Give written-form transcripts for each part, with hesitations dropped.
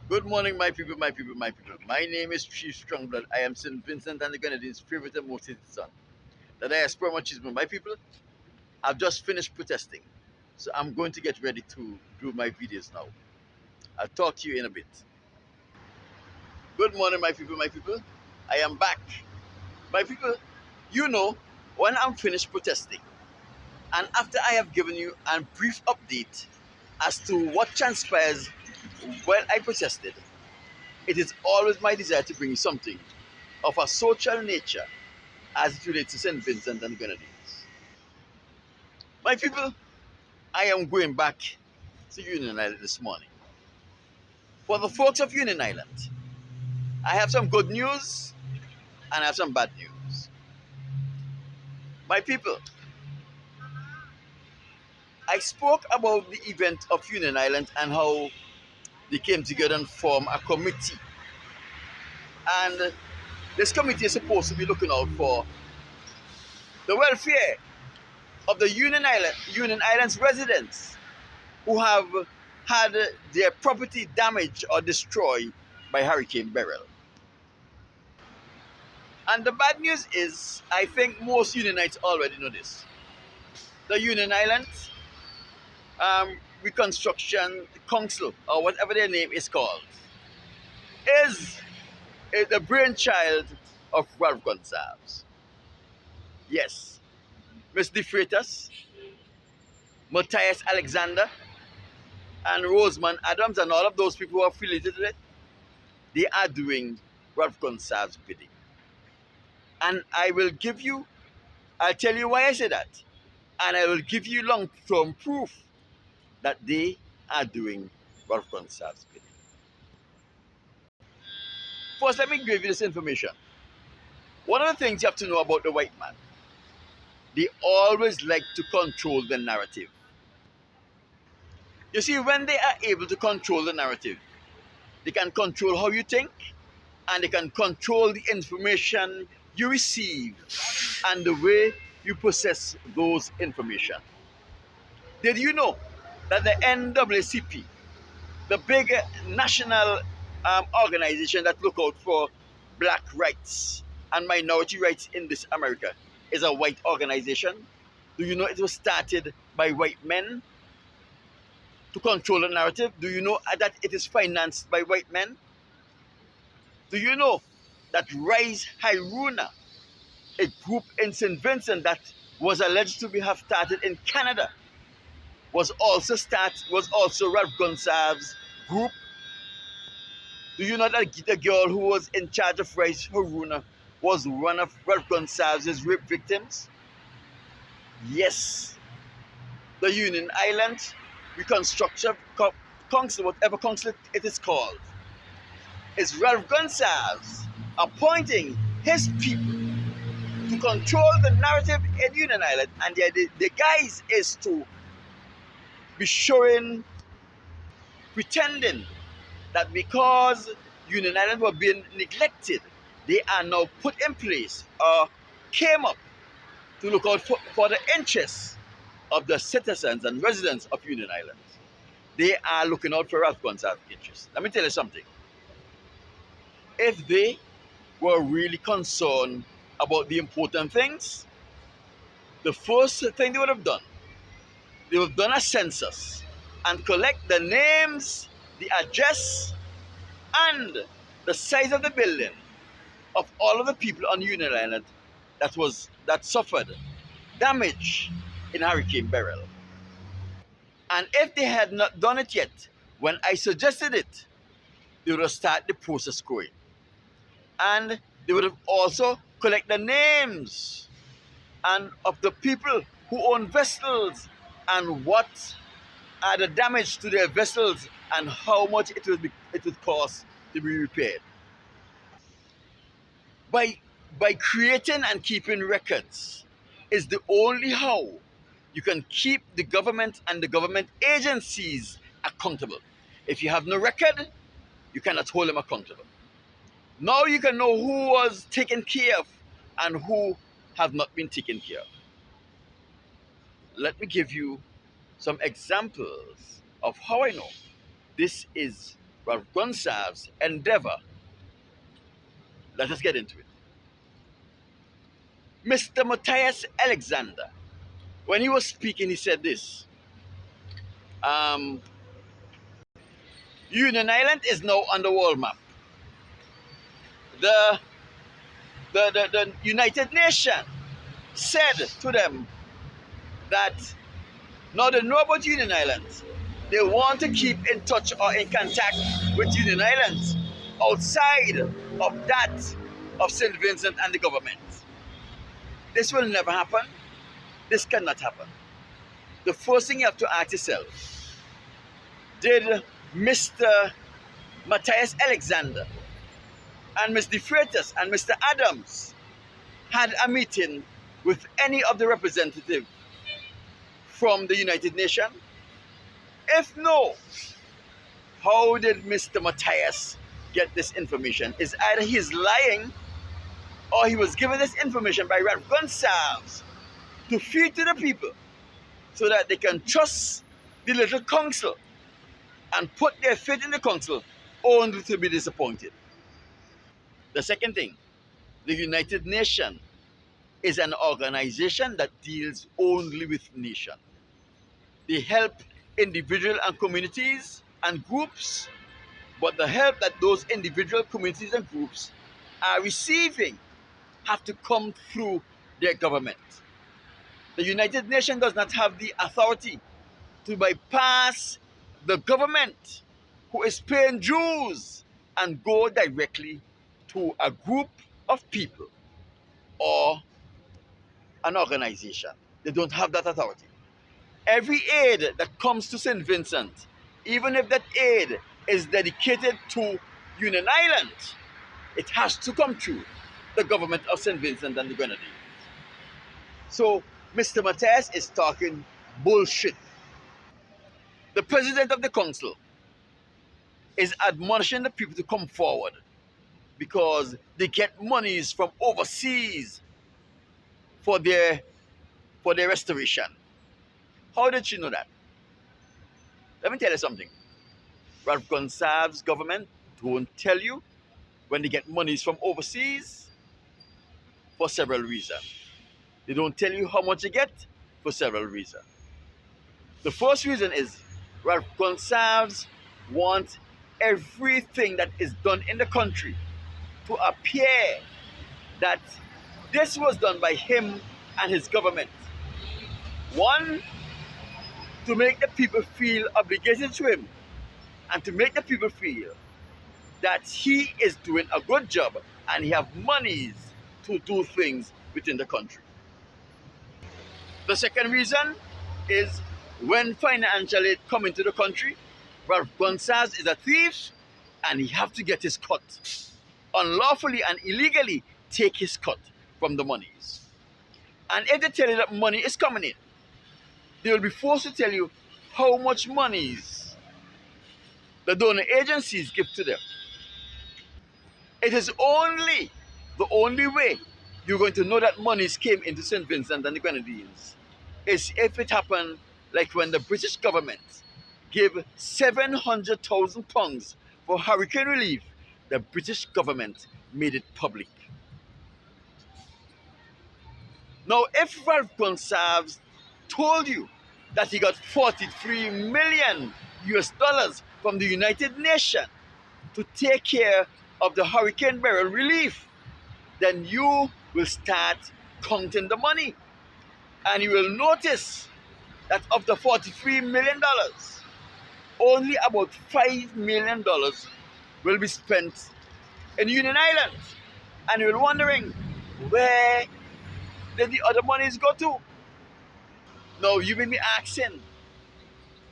Good morning, my people, my people, my people. My name is Chief Strongblood. I am St. Vincent and the Grenadines' favorite and most hated son. The diaspora machismo, my people. I've just finished protesting, so I'm going to get ready to do my videos now. I'll talk to you in a bit. Good morning, my people, my people. I am back. My people, you know, when I'm finished protesting, and after I have given you a brief update as to what transpires while I protested, it is always my desire to bring you something of a social nature as it relates to St. Vincent and the Grenadines. My people, I am going back to Union Island this morning. For the folks of Union Island, I have some good news and I have some bad news. My people, I spoke about the event of Union Island and how they came together and formed a committee. And this committee is supposed to be looking out for the welfare of the Union Islands residents who have had their property damaged or destroyed by Hurricane Beryl. And the bad news is, I think most Unionites already know this. The Union Islands Reconstruction Council, or whatever their name is called, is the brainchild of Ralph Gonsalves. Yes, Ms. De Freitas, Matthias Alexander, and Roseman Adams, and all of those people who are affiliated with it, they are doing Ralph Gonsalves' bidding. And I'll tell you why I say that. And I will give you long-term proof that they are doing Ralph Gonsalves' bidding. First, let me give you this information. One of the things you have to know about the white man, they always like to control the narrative. You see, when they are able to control the narrative, they can control how you think, and they can control the information you receive and the way you process those information. Did you know that the NAACP, the big national organization that look out for black rights and minority rights in this America, is a white organization? Do you know it was started by white men to control the narrative? Do you know that it is financed by white men? Do you know that Rise Hiruna, a group in St. Vincent that was alleged to have started in Canada, was also Ralph Gonsalves' group? Do you know that the girl who was in charge of Rise Haruna was one of Ralph Gonsalves' rape victims? Yes. The Union Island Reconstruction Council, whatever council it is called, is Ralph Gonsalves appointing his people to control the narrative in Union Island. And the guise is to be showing, pretending that because Union Island were being neglected, they are now put in place or came up to look out for the interests of the citizens and residents of Union Island. They are looking out for Ralph Gonsalves' interests. Let me tell you something. If they were really concerned about the important things, the first thing they would have done a census and collect the names, the address, and the size of the building of all of the people on Union Island that suffered damage in Hurricane Beryl. And if they had not done it yet, when I suggested it, they would have started the process going. And they would have also collect the names and of the people who own vessels and what are the damage to their vessels and how much it would cost to be repaired. By creating and keeping records is the only how you can keep the government and the government agencies accountable. If you have no record, you cannot hold them accountable. Now you can know who was taken care of and who have not been taken care of. Let me give you some examples of how I know this is Ralph Gonsalves' endeavor. Let us get into it. Mr. Matthias Alexander, when he was speaking, he said this. Union Island is now on the world map. The, the United Nations said to them that now they know about Union Islands. They want to keep in touch or in contact with Union Islands outside of that of St. Vincent and the government. This will never happen. This cannot happen. The first thing you have to ask yourself, did Mr. Matthias Alexander and Ms. De Freitas and Mr. Adams had a meeting with any of the representatives from the United Nations? If no, how did Mr. Matthias get this information? Is either he's lying or he was given this information by Ralph Gonsalves to feed to the people so that they can trust the little council and put their faith in the council only to be disappointed. The second thing, the United Nations is an organization that deals only with nations. They help individual and communities and groups, but the help that those individual communities and groups are receiving have to come through their government. The United Nations does not have the authority to bypass the government who is paying dues and go directly to a group of people or an organization. They don't have that authority. Every aid that comes to St. Vincent, even if that aid is dedicated to Union Island, it has to come through the government of St. Vincent and the Grenadines. So Mr. Matthias is talking bullshit. The president of the council is admonishing the people to come forward because they get monies from overseas for their restoration. How did she know that? Let me tell you something. Ralph Gonsalves' government don't tell you when they get monies from overseas for several reasons. They don't tell you how much they get for several reasons. The first reason is Ralph Gonsalves wants everything that is done in the country to appear that this was done by him and his government. One, to make the people feel obligated to him and to make the people feel that he is doing a good job and he have monies to do things within the country. The second reason is when financial aid come into the country, Ralph Gonsalves is a thief and he have to get his cut. Unlawfully and illegally take his cut from the monies. And if they tell you that money is coming in, they will be forced to tell you how much monies the donor agencies give to them. It is only the only way you're going to know that monies came into St. Vincent and the Grenadines is if it happened like when the British government gave £700,000 for hurricane relief. The British government made it public. Now, if Ralph Gonsalves told you that he got 43 million US dollars from the United Nations to take care of the hurricane barrel relief, then you will start counting the money. And you will notice that of the $43 million, only about $5 million will be spent in Union Island. And you're wondering, where did the other monies go to? Now, you may be asking,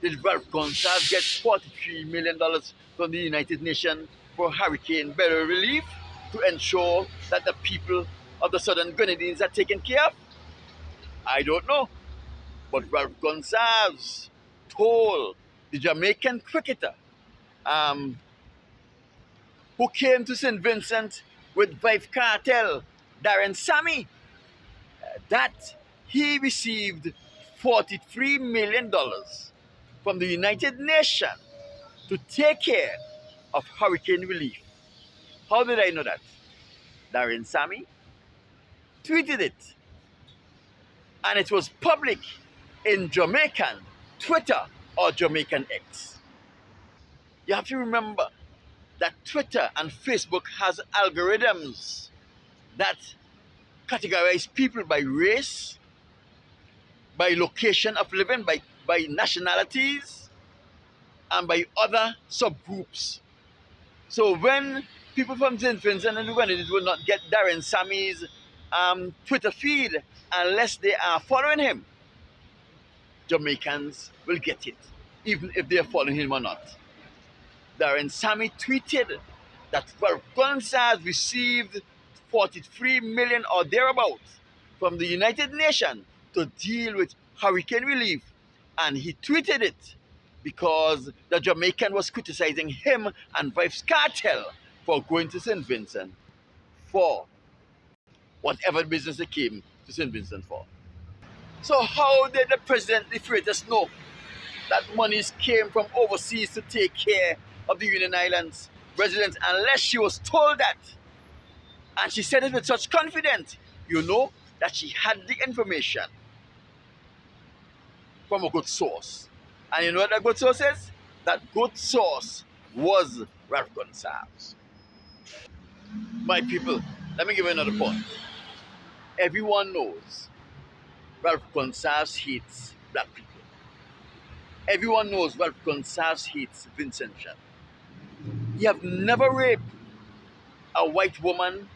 did Ralph Gonsalves get $43 million from the United Nations for hurricane barrel relief to ensure that the people of the Southern Grenadines are taken care of? I don't know. But Ralph Gonsalves told the Jamaican cricketer who came to St. Vincent with Vive Cartel, Darren Sammy, that he received $43 million from the United Nations to take care of hurricane relief. How did I know that? Darren Sammy tweeted it, and it was public in Jamaican Twitter or Jamaican X. You have to remember that Twitter and Facebook has algorithms that categorize people by race, by location of living, by nationalities, and by other subgroups. So when people from St. Vincent and the Grenadines will not get Darren Sammy's Twitter feed unless they are following him, Jamaicans will get it, even if they are following him or not. Darren Sammy tweeted that Gonsalves received 43 million or thereabouts from the United Nations to deal with hurricane relief. And he tweeted it because the Jamaican was criticizing him and Vibes Cartel for going to St. Vincent for whatever business they came to St. Vincent for. So how did the president, the Freitas, know that monies came from overseas to take care of the Union Islands residents unless she was told that? And she said it with such confidence, you know, that she had the information from a good source. And you know what that good source is? That good source was Ralph Gonsalves. My people, let me give you another point. Everyone knows Ralph Gonsalves hates black people. Everyone knows Ralph Gonsalves hates Vincent Chan. He have never raped a white woman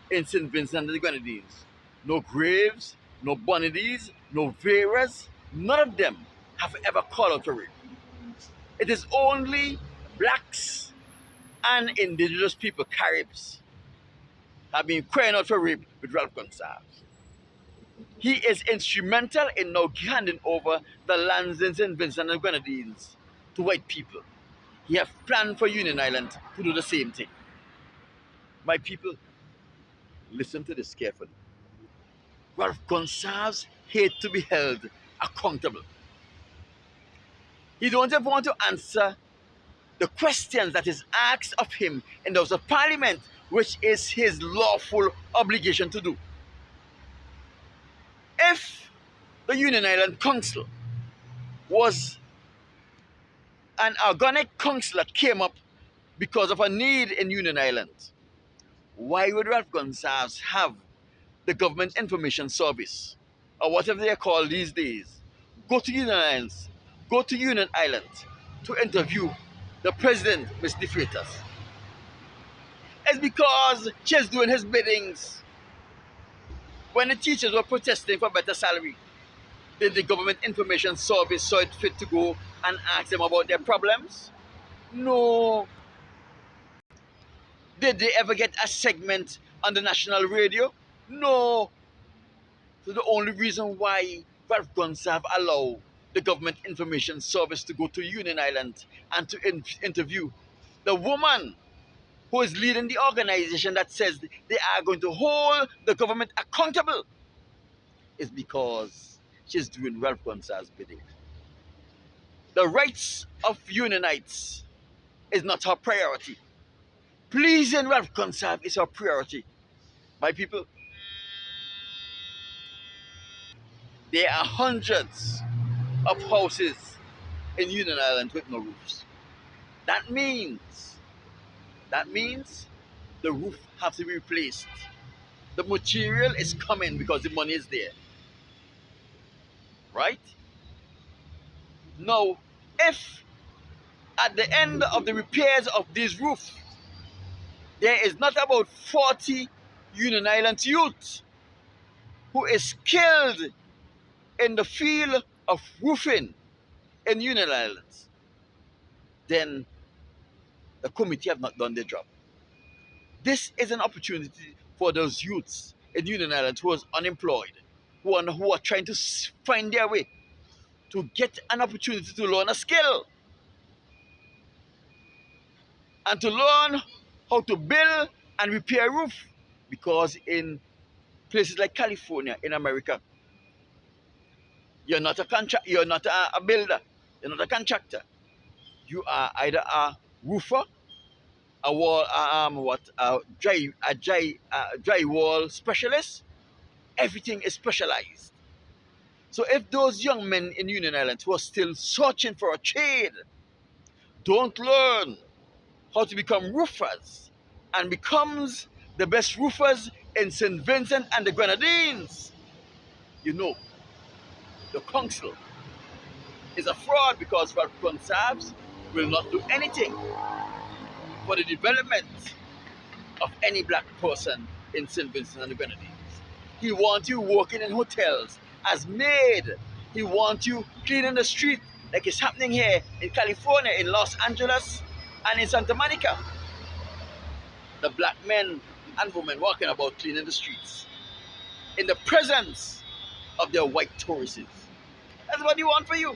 in St. Vincent and the Grenadines. No Graves, no Bonadies, no Veras, none of them have ever called out for rape. It is only blacks and indigenous people, Caribs, have been crying out for rape with Ralph Gonsalves. He is instrumental in now handing over the lands in St. Vincent and the Grenadines to white people. He has planned for Union Island to do the same thing. My people, listen to this carefully. Ralph Gonsalves hates to be held accountable. He don't even want to answer the questions that is asked of him in the House of Parliament, which is his lawful obligation to do. If the Union Island Council was an organic council that came up because of a need in Union Island, why would Ralph Gonsalves have the Government Information Service, or whatever they are called these days, go to Union Islands, go to Union Island to interview the president, Mr. Freitas? It's because she's doing his biddings. When the teachers were protesting for better salary, did the Government Information Service saw it fit to go and ask them about their problems? No. Did they ever get a segment on the national radio? No. So the only reason why Ralph Gonsalves allowed the Government Information Service to go to Union Island and to interview the woman who is leading the organization that says they are going to hold the government accountable is because she's doing Ralph Gonsalves' bidding. The rights of Unionites is not her priority. Pleasing Ralph Gonsalves is her priority. My people, there are hundreds of houses in Union Island with no roofs. That means the roof has to be replaced. The material is coming because the money is there. Right? Now, if at the end of the repairs of this roof, there is not about 40 Union Island youth who is skilled in the field of roofing in Union Islands, then the committee have not done their job. This is an opportunity for those youths in Union Islands who are unemployed, who are trying to find their way, to get an opportunity to learn a skill and to learn how to build and repair a roof. Because in places like California, in America, you're not a builder, you're not a contractor. You are either a roofer a wall, drywall specialist. Everything is specialized. So if those young men in Union Islands who are still searching for a trade don't learn how to become roofers and becomes the best roofers in St. Vincent and the Grenadines, you know, the council is a fraud because Ralph Gonsalves will not do anything for the development of any black person in St. Vincent and the Grenadines. He wants you working in hotels as maid. He wants you cleaning the street like it's happening here in California, in Los Angeles, and in Santa Monica. The black men and women walking about cleaning the streets in the presence of their white tourists. That's what he wants for you,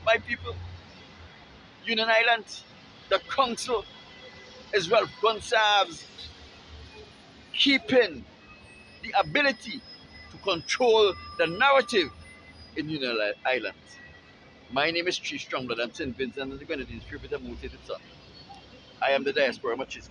my people. Union Island, the council, as well, Gonsalves, keeping the ability to control the narrative in Union Island. My name is Chief Strongblood. I'm St. Vincent and the Grenadines, Tribute and Mutated Son. I am the diaspora machismo.